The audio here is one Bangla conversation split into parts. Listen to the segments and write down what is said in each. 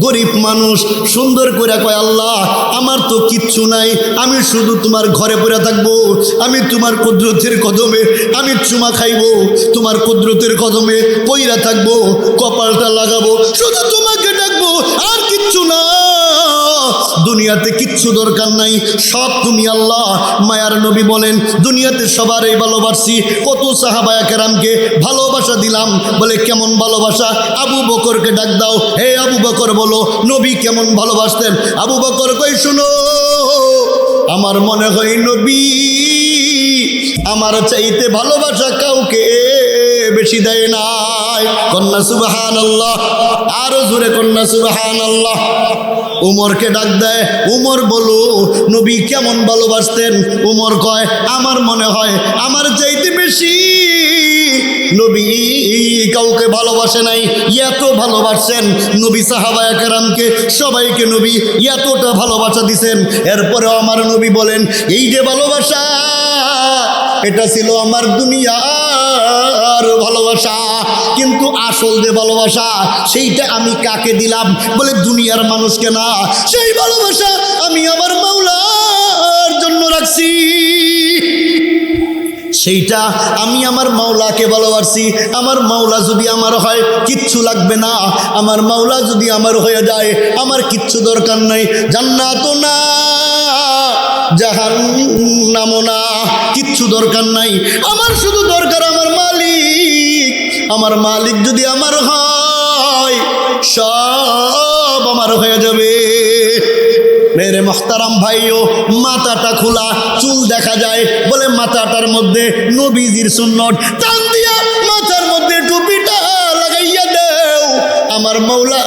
গরিব মানুষ সুন্দর করে কয় আল্লাহ আমার তো কিচ্ছু নাই, আমি শুধু তোমার ঘরে পড়ে থাকবো, আমি তোমার কুদরতের কদমে আমি চুমা খাইবো, তোমার কুদরতের কদমে পইরা থাকবো, কপালটা লাগাবো, শুধু তোমাকে ডাকবো, আর কিচ্ছু না, দুনিয়াতে কিচ্ছু দরকার নাই, সব তুমি আল্লাহ। মায়ার নবী বলেন দুনিয়াতে সবারই ভালোবাসি, কত সাহাবায়ে কেরামকে ভালোবাসা দিলাম, বলে কেমন ভালোবাসা? আবু বকরকে ডাক দাও, হে আবু বকর বলো নবী কেমন ভালোবাসতেন? আবু বকর কই শুনো, আমার মনে হয় নবী আমার চাইতে ভালোবাসা কাউকে বেশি দেয় নাই। কন্যা সুবহানাল্লাহ, আরো জোরে কন্যা সুবহানাল্লাহ। উমরকে ডাক দেয়, উমর বলো নবী কেমন ভালোবাসতেন? উমর কয় আমার মনে হয় আমার চাইতে বেশি নবী কাউকে ভালোবাসে নাই, এত ভালোবাসেন নবী সাহাবায়ে কেরামকে সবাইকে নবী এতটা ভালোবাসা দিছেন। এরপরেও আমার নবী বলেন এই যে ভালোবাসা এটা ছিল আমার দুনিয়ার ভালোবাসা, কিন্তু আসল যে ভালোবাসা সেইটা আমি কাকে দিলাম? বলে দুনিয়ার মানুষকে না, সেই ভালোবাসা আমি আমার মাওলার জন্য রাখছি, সেইটা আমি আমার মাওলাকে ভালোবাসি। আমার মাওলা যদি আমার হয় কিচ্ছু লাগবে না, আমার মাওলা যদি আমার হয়ে যায় আমার কিচ্ছু দরকার নাই, জান্নাতও না জাহান্নামও না, কিচ্ছু দরকার নাই, আমার শুধু দরকার আমার মালিক। আমার মালিক যদি আমার হয় সব আমার হয়ে যাবে। মেরে মোহতারাম ভাইও, মাথাটা খোলা, চুল দেখা যায়, বলে মাথাটার মধ্যে নবীজির সুন্নত, টান দিয়া মাথার মধ্যে টুপিটা লাগাইয়া দেও। আমার মাওলা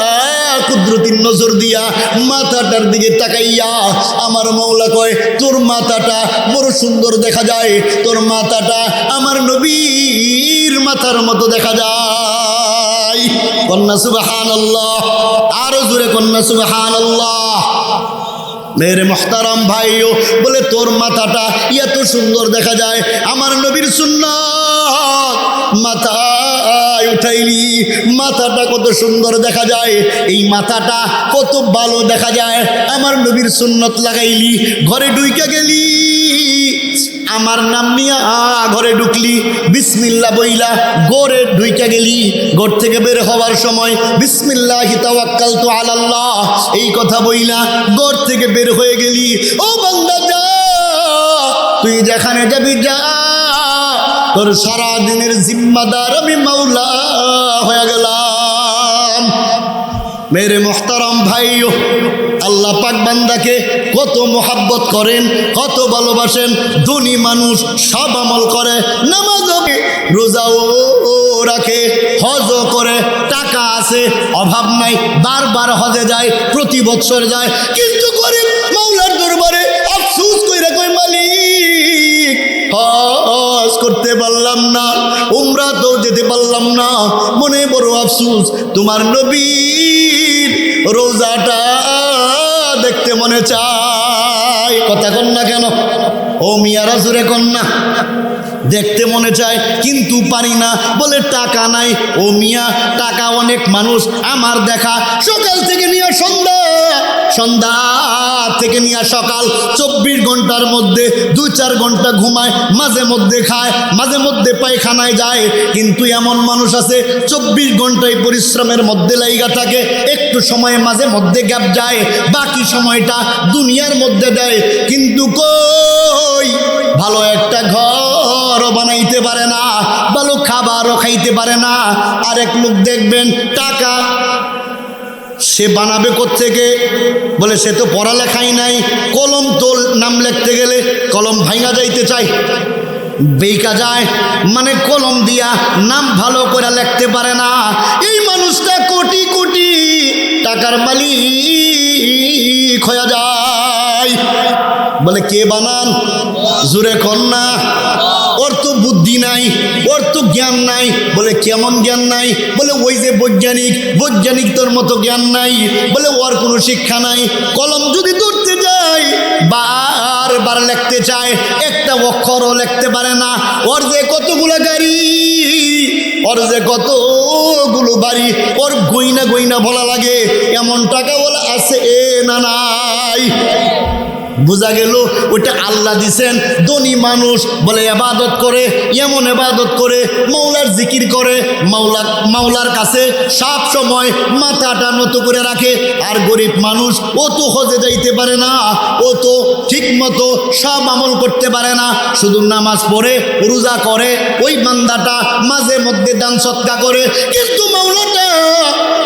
কুদরতির নজর দিয়া মাথাটার দিকে তাকাইয়া আমার মাওলা কয় তোর মাথাটা বড় সুন্দর দেখা যায়, তোর মাথাটা আমার নবীর মাথার মতো দেখা যায়। কন্যা সুবহানাল্লাহ, আরো জোরে কন্যা সুবহানাল্লাহ। মেরে মোহতারাম ভাইও, বলে তোর মাথাটা এত সুন্দর দেখা যায়, আমার নবীর সুন্নাত মাথায় উঠাইলি, মাথাটা কত সুন্দর দেখা যায়, এই মাথাটা কত ভালো দেখা যায়, আমার নবীর সুন্নত লাগাইলি, ঘরে ঢুইকা গেলি, আমার নাম নিয়া ঘরে ঢুকলি, বিসমিল্লাহ বইলা ঘরে ঢুইকা গেলি, ঘর থেকে বের হওয়ার সময় বিসমিল্লাহি তাওয়াক্কালতু আলাল্লাহ এই কথা বইলা ঘর থেকে বের হয়ে গেলি। ও বান্দা যা, তুই যেখানে যাবি যা, তোর সারা দিনের জিম্মাদার আমি মাওলা হয়ে গেলাম। মেরে মোহতারাম ভাইও, আল্লাহ পাক বান্দাকে কত মোহাব্বত করেন, কত ভালোবাসেন। ধনী মানুষ সব আমল করে, নামাজও রোজাও রাখে, হজও করে, টাকা আছে অভাব নাই, বারবার হজে যায়, প্রতি বছর যায়, কিন্তু গরিব মাওলার দরবারে আফসোস কইরা কই মালিক হজ করতে পারলাম না, উমরাতেও যেতে পারলাম না, মনে বড় আফসোস, তোমার নবীর রোজাটা দেখতে মনে চায়। কথা কন না কেন? ও মিয়ারা জোরে কন না। দেখতে মনে চায় কিন্তু পারি না, বলে টাকা নাই। ও মিয়া টাকা অনেক মানুষ, আমার দেখা সকাল থেকে নিয়ে সন্ধ্যা, সন্ধ্যা থেকে নিয়ে সকাল 24 ঘন্টার মধ্যে 2-4 ঘন্টা ঘুমায়, মাঝে মধ্যে খায়, মাঝে মধ্যে পায়খানায় যায়, কিন্তু এমন মানুষ আছে 24 ঘন্টায় পরিশ্রমের মধ্যে লাইগা থাকে, একটু সময় মাঝে মধ্যে গ্যাপ যায়, বাকি সময়টা দুনিয়ার মধ্যে দেয়, কিন্তু কই ভালো একটা ঘর বানাইতে পারে না, ভালো খাবারও খাইতে পারে না। আরেক লোক দেখবেন টাকা সে বানাবে কোত্থেকে? বলে সে তো পড়ালেখাই নাই, কলম তো নাম লিখতে গেলে কলম ভাঙা যাইতে চায়, বেইকা যায়, মানে কলম দিয়া নাম ভালো করে লিখতে পারে না। এই মানুষটা কোটি কোটি টাকার মালিক হয়ে যায়। বলে কে বানান? জোরে কন্যা। ওর তো বুদ্ধি নাই, ওর তো জ্ঞান নাই। বলে কেমন জ্ঞান নাই? বলে ওই যে বৈজ্ঞানিক, বৈজ্ঞানিক তোর মতো জ্ঞান নাই। বলে ওর কোনো শিক্ষা নাই, কলম যদি ধরতে যায় বারবার লিখতে চায়, একটা অক্ষরও লিখতে পারে না। ওর যে কতগুলো গাড়ি, ওর যে কতগুলো বাড়ি, ওর গইনা গইনা বলা লাগে এমন টাকা বলা আছে না নাই। বোঝা গেল ওইটা আল্লাহ দিছেন। ধনী মানুষ বলে ইবাদত করে, এমন ইবাদত করে, মাওলার জিকির করে, মাওলার কাছে সব সময় মাথাটা নত করে রাখে। আর গরিব মানুষ ও তো হজে যাইতে পারে না, ও তো ঠিক মতো সব আমল করতে পারে না, শুধু নামাজ পড়ে রোজা করে, ওই বান্দাটা মাঝে মধ্যে দান সৎকা করে, কিন্তু মাওলাটা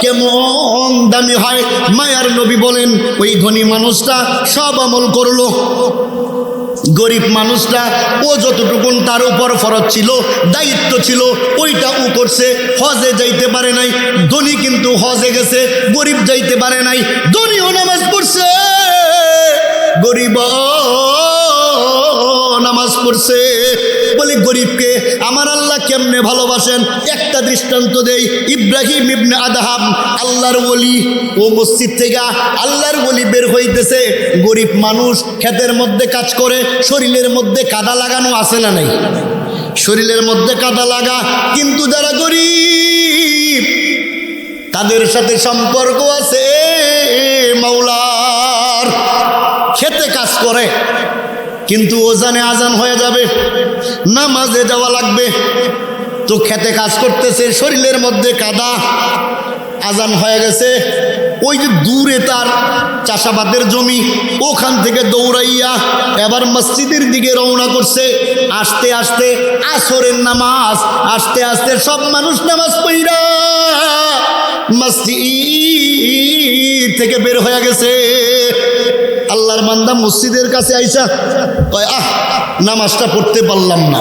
কেমন দামি হয়। মায়ার নবী বলেন ওই ধনী মানুষটা সব আমল করলো, গরিব মানুষটা ও যতটুকুন তার উপর ফরজ ছিল, দায়িত্ব ছিল, ওইটা ও করছে। হজে যাইতে পারে নাই, ধনী কিন্তু হজে গেছে, গরিব যাইতে পারে নাই। ধনীও নামাজ পড়ছে, গরিব নামাজ পড়ছে। বলি গরিবকে আমার আল্লাহ কেমনে ভালোবাসেন একটা দৃষ্টান্ত দেই। ইব্রাহিম ইবনে আদহাম আল্লাহর ওলি, ও মসজিদ থেকে আল্লাহর ওলি বের হইতেছে। গরিব মানুষ ক্ষেতের মধ্যে কাজ করে, শরীরের মধ্যে কাদা লাগানো আছে না নাই? শরীরের মধ্যে কাদা লাগা, কিন্তু যারা গরিব তাদের সাথে সম্পর্ক আছে মাওলার। খেতে কাজ করে, কিন্তু ও জানে আজান হয়ে যাবে, নামাজে যাওয়া লাগবে, তো খেতে কাজ করতেছে, শরীরের মধ্যে কাদা, আজান হয়ে গেছে। ওই যে দূরে তার চাষাবাদের জমি, ওখান থেকে দৌড়াইয়া এবার মসজিদের দিকে রওনা করছে। আস্তে আস্তে আসরের নামাজ, আস্তে আস্তে সব মানুষ নামাজ পড়া মসজিদ থেকে বের হয়ে গেছে। আল্লাহর বান্দা মসজিদের কাছে আইসা কয় নামাজটা পড়তে পারলাম না।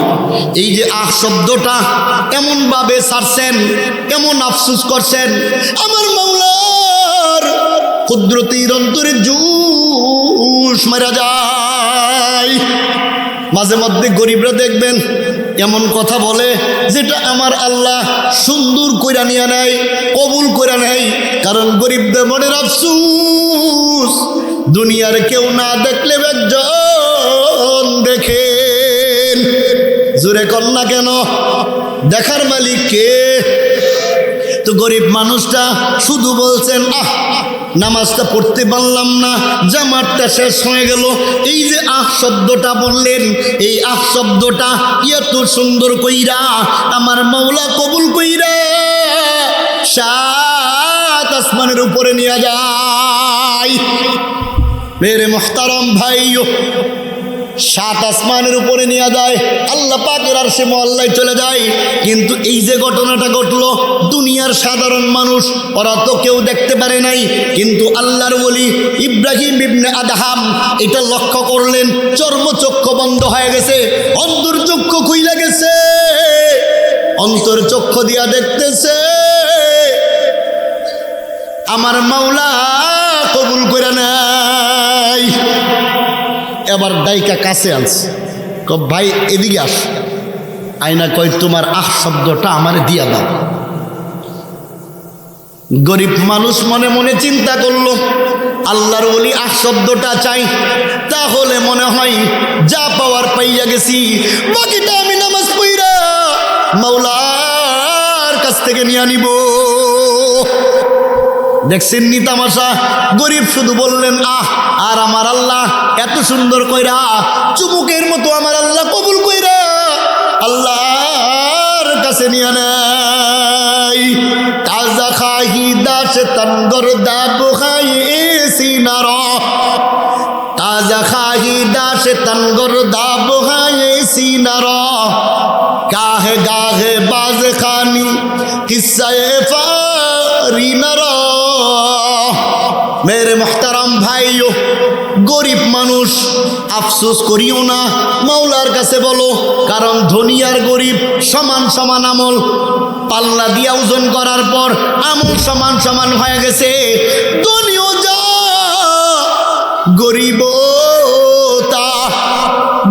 এই যে শব্দটা এমন ভাবে ছাড়ছেন, এমন আফসোস করছেন, আমার মাওলার কুদরতের অন্তরে জুস মারা যায়। মাঝে মধ্যে গরিবরা দেখবেন এমন কথা বলে যেটা আমার আল্লাহ সুন্দর কইরা নিয়ে নেয়, কবুল করে নেয়। কারণ গরিবদের মনের আফসোস দুনিয়ার কেউ না দেখলে একজন দেখেন। জোরে কন্যা কেন? দেখার মালিক কে? তো গরিব মানুষটা শুধু বলছেন নামাজটা পড়তে পারলাম না, জামাতটা শেষ হয়ে গেল। এই যে শব্দটা বললেন, এই শব্দটা এত সুন্দর কইরা আমার মাওলা কবুল কইরা সাত আসমানের উপরে নিয়ে যায়। মেরে মুহতারাম ভাইও, সাত আসমানের উপরে নিয়ে যায়, আল্লাহ পাকের আরশে মহল্লায় চলে যায়। কিন্তু এই যে ঘটনাটা ঘটলো, দুনিয়ার সাধারণ মানুষ ওরা তো কেউ দেখতে পারে নাই, কিন্তু আল্লাহর ওলি ইব্রাহিম ইবনে আদহাম এটা লক্ষ্য করলেন। চর্মচক্ষু বন্ধ হয়ে গেছে, অন্তর্চক্ষু খুইলা গেছে, অন্তর্চক্ষু দিয়া দেখতেছে আমার মাওলা কবুল করে নাই। এবার দায়িকা কাছে আনছে, ভাই এদিকে আস। আয়না কয় তোমার শব্দটা আমার দিয়া দাও। গরিব মানুষ মনে মনে চিন্তা করলো, আল্লাহর ওলি শব্দটা চাই, তাহলে মনে হয় যা পাওয়ার পাইয়া গেছি, বাকিটা আমি নামাজ পড়া মাওলার কাছ থেকে নিয়ে নিব। দেখছেন নি তামাশা? গরিব শুধু বললেন আর আমার আল্লাহ এত সুন্দর কইরা চুমুকের মতো আমার আল্লাহ কবুল কইরা আল্লাহর কাছে নিয়ে নাই। তাজা খাহি দাস তনগর দাব খাইছি নার, তাজা খাহি দাস তনগর দাব খাইছি নার, কাহে গাহে বাজ খানি কিসায়ে ফারি নার। মেরে মুহতারাম ভাইও, গরিব মানুষ আফসোস করিও না, মাওলার কাছে বলো। কারণ ধনী আর গরিব সমান সমান আমল, পাল্লা দিয়া ওজন করার পর আমল সমান সমান হয়ে গেছে। ধনীও যা গরিবও তা,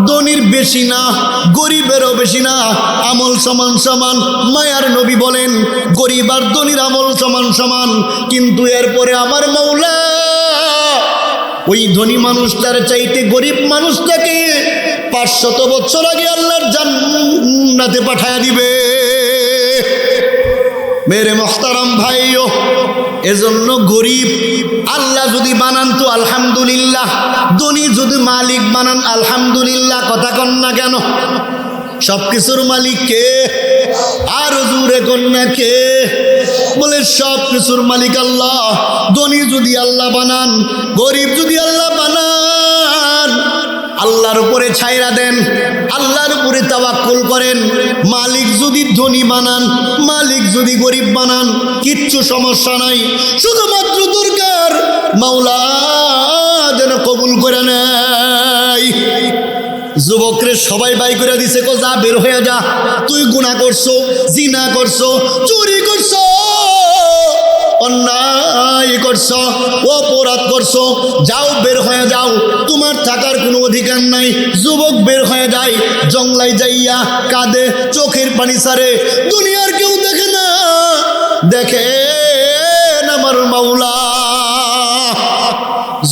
ধনীর বেশি না গরিবেরও বেশি না, আমল সমান সমান। মায়ার নবী বলেন গরিব আর ধনীর আমল সমান সমান, কিন্তু এরপরে আমার মাওলা ওই ধনী মানুষটার চাইতে গরিব মানুষটাকে 500 বছর আগে আল্লাহর জান্নাতে পাঠায়া দিবে। মেরে মোহতারাম ভাইও, এজন্য গরিব আল্লাহ যদি বানান তো আলহামদুলিল্লাহ, ধনী যদি মালিক বানান আলহামদুলিল্লাহ। কথা কন না কেন? সব কিছুর মালিক কে? আর জোরে কন না কে? বলে সব কিছুর মালিক আল্লাহ। ধনী যদি আল্লাহ বানান, গরিব যদি আল্লাহ বানান, আল্লাহর উপরে ছাইরা দেন, আল্লাহর উপরে তাওয়াক্কুল করেন। মালিক যদি ধনী বানান, মালিক যদি গরিব বানান, কিচ্ছু সমস্যা নাই। শুধুমাত্র দরকার মাওলা যেন কবুল করে নেয়। যুবকরে সবাই বাই করে দিছে, কো যা বের হয়ে যা, তুই গুনাহ করছো, জিনা করছো, চুরি করছো, অন্যায় করছো, অপরাধ করছো, যাও বের হয়ে যাও, তোমার থাকার কোনো অধিকার নাই। যুবক বের হয়ে যায়, জংলায় যাইয়া কাঁদে, চোখের পানি ছাড়ে। দুনিয়ার কেউ দেখে না, দেখে আমার মাওলা।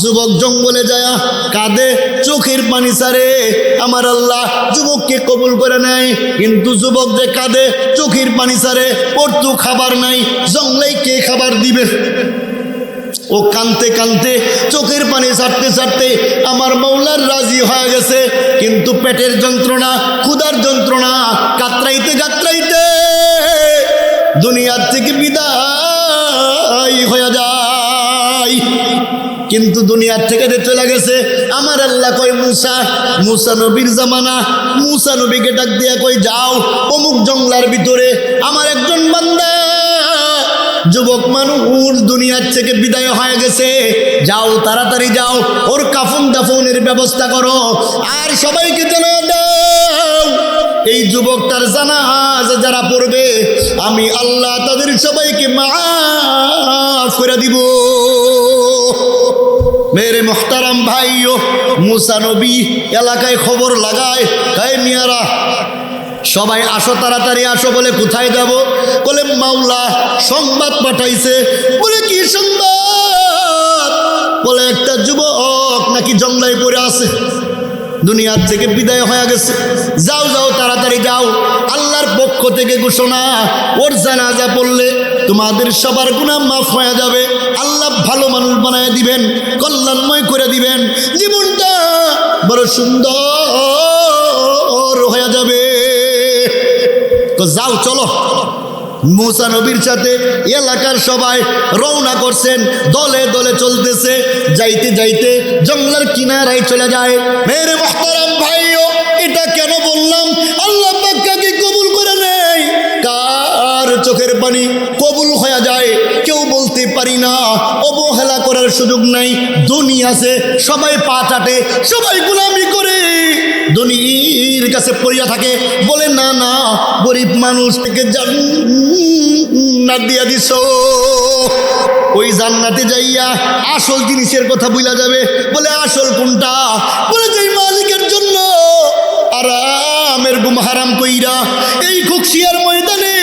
যুবক জঙ্গলে যায় কাঁদে, চোখের পানি ছাড়ে, আমার আল্লাহ যুবককে কবুল করে নেয়। কিন্তু যুবক যে কাঁদে, চোখের পানি ছাড়ে, ওর তো খাবার নাই, জঙ্গলে কে খাবার দিবে? ও কানতে কানতে, চোখের পানি ছাড়তে ছাড়তে আমার মাওলার রাজি হয়ে গেছে। কিন্তু পেটের যন্ত্রণা, ক্ষুধার যন্ত্রণা, কাতরাইতে কাতরাইতে দুনিয়ার থেকে বিদায় হয়ে যায়। কিন্তু দুনিয়ার থেকে যে চলে গেছে, আমার আল্লাহ কয় মুসা নবীর জামানা, মুসা নবীকে ডাক দিয়া কই যাও অমুক জঙ্গলার ভিতরে আমার একজন বান্দা যুবক মানুষ দুনিয়ার থেকে বিদায় হয়ে গেছে, যাও তাড়াতাড়ি যাও, ওর কাফন দাফনের ব্যবস্থা করো, আর সবাইকে জানা দাও এই যুবকটার জানাজা যারা পড়বে আমি আল্লাহ তাদের সবাইকে মাফ করে দিব। মেরে মোহতারাম ভাইও, মুসা নবী এলাকায় খবর লাগায়, কাই মিয়ারা সবাই আসো, তাড়াতাড়ি আসো। বলে কোথায় যাব? বলে মাওলা সংবাদ পাঠাইছে। বলে কি সংবাদ? বলে একটা যুবক নাকি জঙ্গলায় পড়ে আছে, দুনিয়ার থেকে বিদায় হয়ে গেছে। যাও যাও তাড়াতাড়ি যাও, আল্লাহর পক্ষ থেকে ঘোষণা, ওর জানাজা পড়লে তোমাদের সবার গুনাহ মাফ হয়ে যাবে, আল্লাহ ভালো মানুষ বানায় দিবেন, কল্যাণময় করে দিবেন, জীবনটা বড় সুন্দর হয়ে যাবে। তো যাও চলো। মুসা নবীর সাথে এলাকার সবাই রওনা করছেন, দলে দলে চলতেছে। যাইতে যাইতে জঙ্গলের কিনারায় চলে যায়। মেরে মুহতারাম ভাইও, এটা কেন বললাম? আল্লাহ পাক কাকে কবুল করে নেয়, কার চোখের পানি কবুল হয়ে যায় কেউ বলতে পারি না। অবহেলা করার সুযোগ নাই। ধনী আছে, সবাই পা চাটে, সবাই গোলামি করে, ধনীর কাছে পড়িয়া থাকে। বলে না না, গরিব মানুষ থেকে জান্নাত দিয়া দিছ, ওই জান্নাতে যাইয়া আসল জিনিসের কথা ভুলা যাবে। বলে আসল কোনটা? বলে যেই মালিকের জন্য আরামের ঘুম হারাম কইরা এই খুকশিয়ার ময়দানে,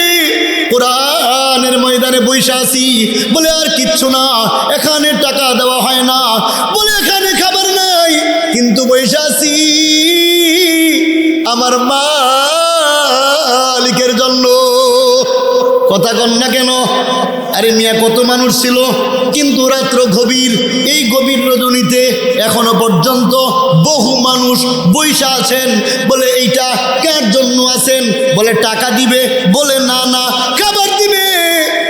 কোরআনের ময়দানে বৈশা আছি। বলে আর কিচ্ছু না, এখানে টাকা দেওয়া হয় না, বলে এখানে খাবার নাই, কিন্তু বৈশা আছি আমার মালিকের জন্য। কথা কন না কেন? আরে মিয়া, কত মানুষ ছিল, কিন্তু রাত্র গভীর, এই গভীর রজনীতে এখনো পর্যন্ত বহু মানুষ বৈশা আছেন। বলে এইটা কার জন্য আছেন? বলে টাকা দিবে। বলে না না, খাবার দিবে।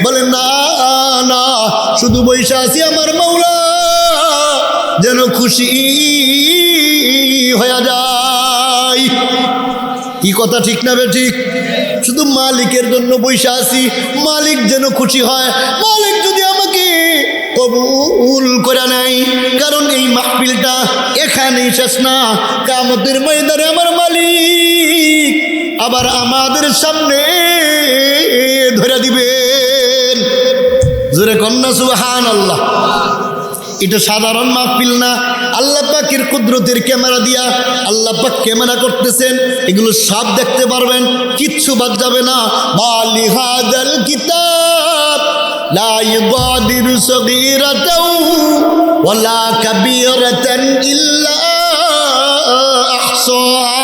বলে না না, শুধু বৈশা আছি আমার মাওলা যেন খুশি হয়ে যায়। কি কথা ঠিক না বে ঠিক? শুধু মালিকের জন্য বৈশা আছি, মালিক যেন খুশি হয়, মালিক যদি আমাকে কবুল করে নেয়। কারণ এই মাহফিলটা এখানেই শেষ না, কিয়ামতের ময়দানে আমার মালিক আবার আমাদের সামনে ধরে দিবেন। জোরে কন্যা সুবহানাল্লাহ। এটা সাধারণ মাহফিল না, আল্লাহ পাকের কুদরতের ক্যামেরা দিয়া আল্লাহ পাক ক্যামেরা করতেছেন, এগুলো সব দেখতে পারবেন, কিচ্ছু বাদ যাবে না। মালি হাযাল কিতাব লা ইউগাদিরু সগীরাতাও ওয়ালা কাবীরাতান ইল্লা আহসাহা।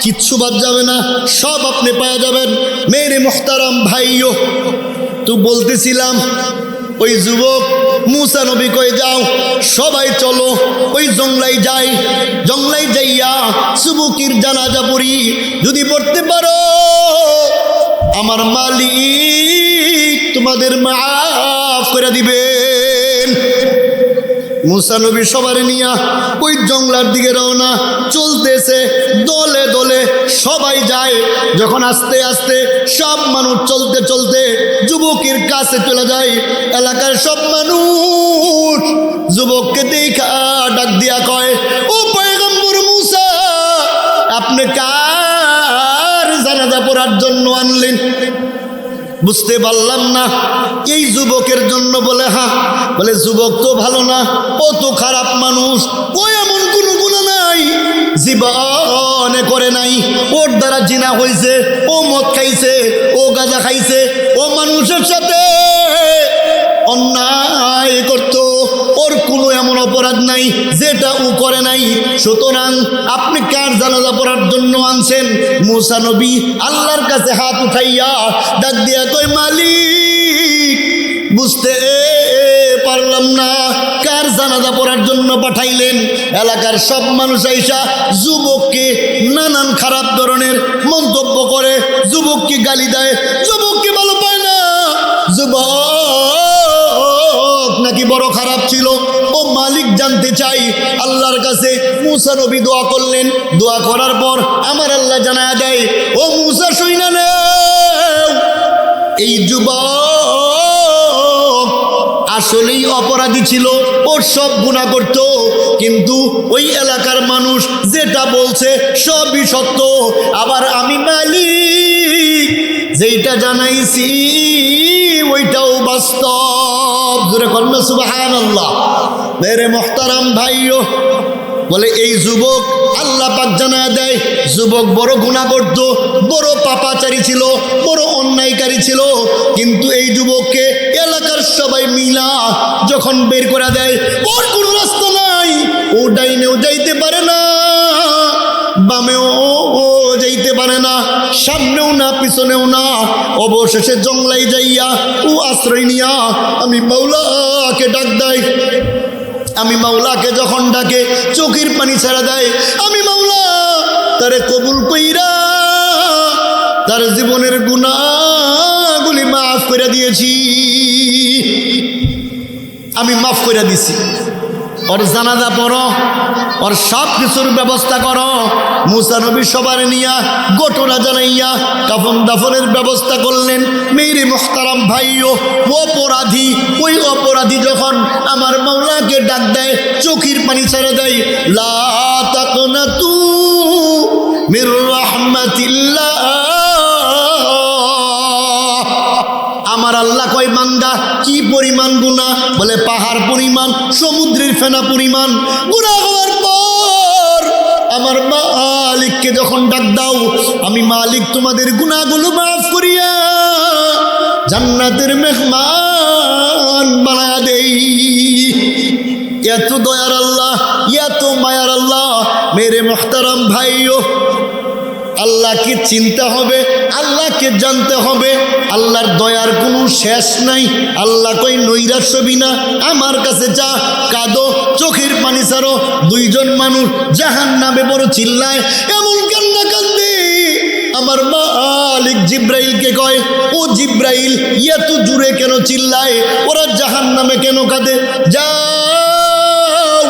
কিচ্ছু বাদ যাবে না, সব আপনি পাওয়া যাবেন। মেরে মুহতারাম ভাইও, তো বলতেছিলাম ওই যুবক মুসা নবী কই যাও সবাই চলো ওই জংলায় যাই, জংলায় যাইয়া যুবকের জানাজা পড়ি, যদি পড়তে পারো আমার মালিক তোমাদের মাফ করে দিবেন। মুসা নবী সবার নিয়া ওই জংলার দিকে রওনা, চলতেছে দলে দলে সবাই যায়। যখন আস্তে আস্তে সব মানুষ চলতে চলতে যুবকের কাছে চলে যায়, এলাকার সব মানুষ যুবককে দেখা ডাক দিয়া কয়, ও পয়গম্বর মুসা, আপনি কার জানাজা পড়ার জন্য আনলেন? বুঝতে পারলাম না। এই যুবকের জন্য বলে হ্যাঁ। বলে যুবক তো ভালো না, ও তো খারাপ মানুষ, ও এমন কোনো গুনাহ নাই জীবনে করে নাই, ওর দ্বারা জিনা হয়েছে, ও মদ খাইছে, ও গাঁজা খাইছে, ও মানুষের সাথে অন্যায় করতো, ওর কোনো এমন অপরাধ নাই যেটা ও করে নাই, সুতরাং আপনি কার জানাজা পড়ার জন্য আনছেন? মুসা নবী আল্লাহর কাছে হাত উঠাইয়া ডাক দিয়া কয়, মালিক বুঝতে পারলাম না কার জানাজা পড়ার জন্য পাঠাইলেন। এলাকার সব মানুষ আইসা যুবককে নানান খারাপ ধরনের মন্তব্য করে, যুবককে গালি দেয়, যুবককে ভালো পায় না, যুবক নাকি বড় খারাপ ছিল। ও মালিক জানতে চাই আল্লাহর কাছে। মুসা নবী দোয়া করলেন, দোয়া করার পর আমার আল্লাহ জানায়া দেয়, ও মুসা শুইনা নেও, এই যুবক আসলেই অপরাধী ছিল, ওর সব গুনাহ করত, কিন্তু ওই এলাকার মানুষ যেটা বলছে সবই সত্য। আবার আমি মালিক যেটা জানাইছি ওইটাও বাস্তব। জোরে কন্যা সুবহানাল্লাহ। মেরে মুহতারাম ভাইও, বলে এই যুবক আল্লাহ পাক জানায়া দেয় যুবক বড় গুনাহ করত, বড় পাপাচারী ছিল, বড় অন্যায়কারী ছিল, কিন্তু এই যুবককে এলাকার সবাই মিলা যখন বের করে দেয়, ওর কোনো রাস্তা নাই, ও ডাইনেও যাইতে পারে না, বামেও যাইতে পারে না, সামনেও না পিছনেও না, অবশেষে জংলায় যাইয়া ও আশ্রয় নিয়া আমি মাওলাকে ডাক দেয়। আমি মাওলাকে যখন ডাকে চোখের পানি ছেড়ে দেয়, আমি মাওলা তারে কবুল কইরা তার জীবনের গুনাহগুলি মাফ করে দিয়েছি, আমি মাফ করে দিছি, ওর জানাজা পড়ো, ওর সব কিছুর ব্যবস্থা করো। মুসা নবী সবার নিয়া ঘটনা জানাইয়া কাফন দাফনের ব্যবস্থা করলেন। মেরে মুহতারাম ভাইও, অপরাধী ওই অপরাধী যখন আমার মাওলাকে ডাক দেয়, চোখের পানি ছেড়ে দেয়, লা তাকনাতু মির রাহমাতিল্লাহ। আমার আল্লাহ কয়, বান্দা কি পরিমাণ গুনাহ? বলে পাহাড় পরিমাণ, সমুদ্রের ফেনা পরিমাণ গুনাহ হওয়ার পর আমার মালিককে যখন ডাক দাও, আমি মালিক তোমাদের গুনাহগুলো মাফ করিয়া জান্নাতের মেহমান বানায়া দেই। এত দয়ার আল্লাহ, এত মায়ার আল্লাহ। মেরে মুহতারাম ভাইও, আল্লাহকে চিনতে হবে, আল্লাহকে জানতে হবে। আল্লাহর দয়ার কোনো শেষ নাই। আল্লাহ কই নৈরাশ্যবি না, আমার কাছে যা, কাঁদো, চোখের পানি ছাড়ো। দুইজন মানুষ জাহান্নামে বড় চিল্লায়, এমন কান্না কান্দে। আমার মালিক জিব্রাইলকে কয়, ও জিব্রাইল, এত জুড়ে কেন চিল্লায়? ওরা জাহান্নামে কেন কাঁদে? যাও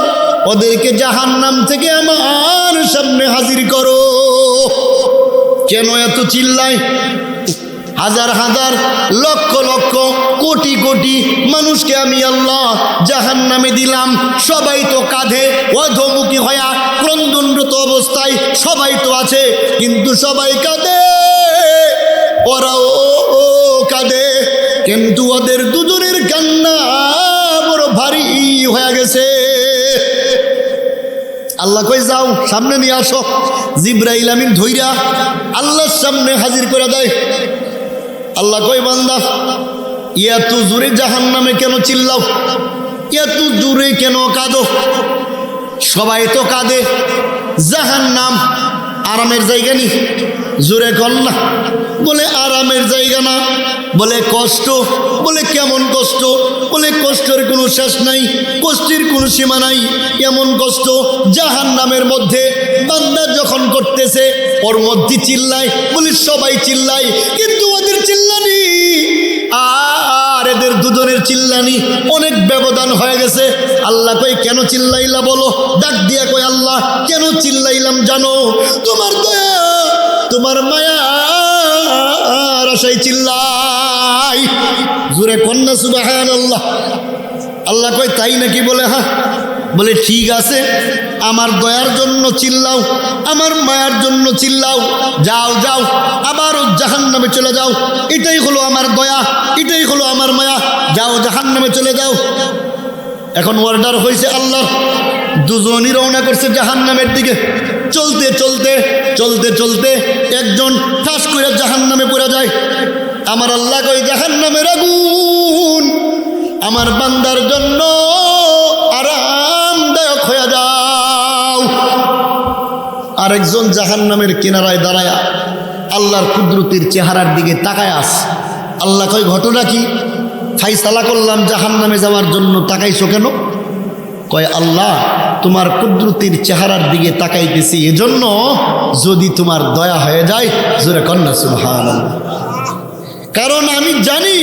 ওদেরকে জাহান্নাম থেকে আমার সামনে হাজির করো। কেন এত চিল্লায়? হাজার হাজার লক্ষ লক্ষ কোটি কোটি মানুষকে আমি আল্লাহ জাহান্নামে দিলাম, সবাই তো কাঁধে অধোমুখী হয়া ক্রন্দনরত অবস্থায় সবাই তো আছে, কিন্তু সবাই কাঁদে, ওরাও কাঁদে, কিন্তু ওদের দুজনের কান্না বড় ভারী হয়ে গেছে। আল্লাহ কই, যাও সামনে নিয়ে আসো। জিব্রাইল আমিন ধইরা আল্লাহর সামনে হাজির করে দেয়। আল্লাহ কই, বান্দা এত জোরে জাহান্নামে কেন চিল্লাও? এত জোরে কেন কাঁদো? সবাই তো কাঁদে, জাহান্নাম আরামের জায়গা নি? জোরে কর না। বলে আরামের জায়গা না, বলে কষ্ট। বলে কেমন কষ্ট? বলে কষ্টের কোনো শেষ নাই, কষ্টের কোনো সীমা নাই। এমন কষ্ট জাহান্নামের মধ্যে বান্দা যখন করতেছে ওর মধ্যে চিল্লায়, বলে সবাই চিল্লায়, কিন্তু ওদের চিল্লানি আর এদের দুজনের চিল্লানি অনেক ব্যবধান হয়ে গেছে। আল্লাহ কই কেন চিল্লাইলা বলো? ডাক দিয়া কই আল্লাহ কেন চিল্লাইলাম জানো? তোমার দয়া তোমার মায়া আর আশায় চিল্লাই। জোরে কন্যা সুবহানাল্লাহ। আল্লাহ কই তাই নাকি? বলে হ্যাঁ। বলে ঠিক আছে, আমার দয়ার জন্য চিল্লাও, আমার মায়ার জন্য চিল্লাও। যাও যাও, আবার জাহান্নামে চলে যাও। এটাই হলো আমার দয়া, এটাই হলো আমার মায়া। যাও জাহান্নামে চলে যাও। এখন অর্ডার হয়েছে আল্লাহ, দুজনই রওনা করছে জাহান্নামের দিকে। চলতে চলতে চলতে চলতে একজন ঠাস করে জাহান্নামে পড়ে যায়। আমার আল্লাহ কই জাহান্নামের আগুন আমার বান্দার জন্য আরামদায়ক হয়ে যাও। আরেকজন জাহান্নামের কিনারায় দাঁড়ায়া আল্লাহর কুদরতের চেহারার দিকে তাকায় আস। আল্লাহ কই ঘটনা কি? ফাইসালা করলাম জাহান্নামে যাওয়ার জন্য, তাকাইছো কেন? কয় আল্লাহ তোমার কুদরতের চেহারার দিকে তাকাইতেছি এজন্য যদি তোমার দয়া হয়ে যায়। জোরে কন্যা সুবহানাল্লাহ। কারণ আমি জানি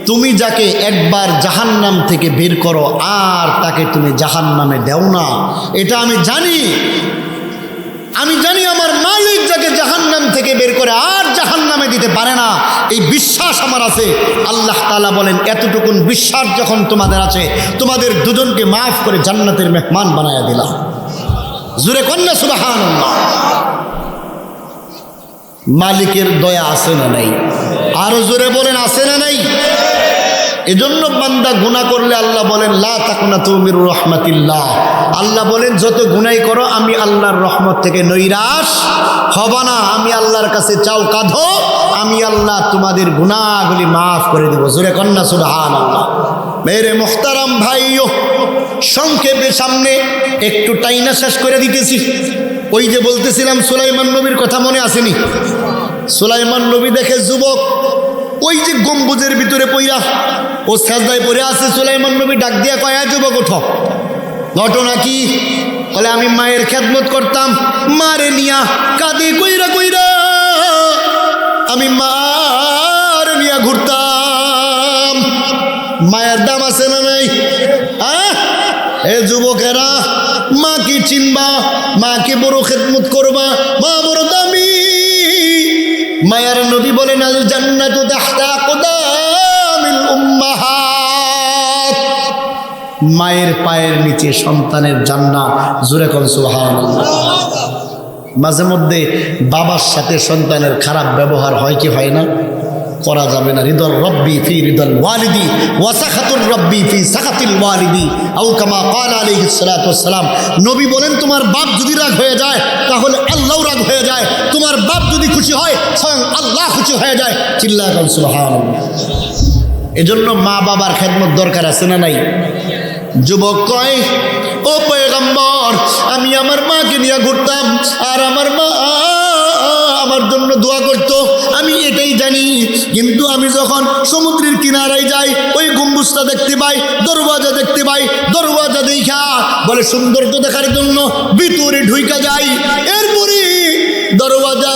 তুমি যাকে একবার জাহান্নাম থেকে বের করো আর তাকে তুমি জাহান্নামে দেও না, এটা আমি জানি। আমি জানি আমার মালিক যাকে জাহান্নাম থেকে বের করে আর জাহান্নামে দিতে পারে না, এই বিশ্বাস আমার আছে। আল্লাহ তাআলা বলেন এতটুকুন বিশ্বাস যখন তোমাদের আছে, তোমাদের দুজনকে মাফ করে জান্নাতের মেহমান বানায়া দিলাম। জোরে কন্যা সুবহানাল্লাহ। মালিকের দয়া আছে না নাই? আরো জোরে বলেন আছে না নাই? এজন্য বান্দা গুনাহ করলে আল্লাহ বলেন লা তাকুনাতু মির রাহমাতিল্লাহ। আল্লাহ বলেন যত গুনাহ করো আমি আল্লাহর রহমত থেকে নৈরাশ হব না। আমি আল্লাহর কাছে চাও কাঁধো, আমি আল্লাহ তোমাদের গুনাহগুলি মাফ করে দেব। জোরে কন্যা সুবহানাল্লাহ। মেরে মুহতারাম ভাইও, সংক্ষেপে সামনে একটু টাইনা শেষ করে দিতেছি। ওই যে বলতেছিলাম সুলাইমান নবীর কথা মনে আসেনি? সুলাইমান নবী দেখে যুবক ওই যে গম্বুজের ভিতরে পইরা ও সাজদায় পড়ে আছে। সুলাইমান নবী ডাক দিয়া কয় যুবক ওঠো। ঘটনা কি? বলে আমি মায়ের খেদমত করতাম, মারে নিয়া কাঁদি কইরা কইরা আমি মার নিয়া ঘুরতাম। মায়ের দাম আছে না নাই? এ যুবকেরা, মা কি চিনবা? মাকে বড় খেদমত করবা, মা বড় দামি। মায়ার নবী বলেন আল জান্নাতু তাহতা আকদামিল উম্মাহাত। মায়ের পায়ের নিচে সন্তানের জান্নাত। জোরে কোন সুবহানাল্লাহ। মাঝে মধ্যে বাবার সাথে সন্তানের খারাপ ব্যবহার হয় কি হয় না? করা যাবে না। রিদল রব্বি ফি রিদল ওয়ালিদি ওয়া সাখাতুর রব্বি ফি সাখাতিল ওয়ালিদি আও কামা ক্বালা আলাইহিস সালাতু ওয়াস সালাম। নবী বলেন তোমার বাপ যদি রাগ হয়ে যায় তাহলে আল্লাহও রাগ হয়ে যায়, তোমার বাপ যদি খুশি হয় স্বয়ং আল্লাহ খুশি হয়ে যায়। চিল্লায়া বল সুবহানাল্লাহ। এজন্য মা বাবার খেদমত দরকার আছে না নাই? যুবক কয় ও পয়গম্বর, আমি আমার মাকে নিয়ে ঘুরতাম আর আমার মা আমার জন্য দোয়া করতো, আমি এটাই জানি। কিন্তু আমি যখন সমুদ্রের কিনারায় যাই ওই গম্বুজটা দেখতে পাই, দরওয়াজা দেখতে পাই, দরওয়াজা দেখা বলে সৌন্দর্য দেখার জন্য ভিতরে ঢুইকা যাই। এরপরে দরওয়াজা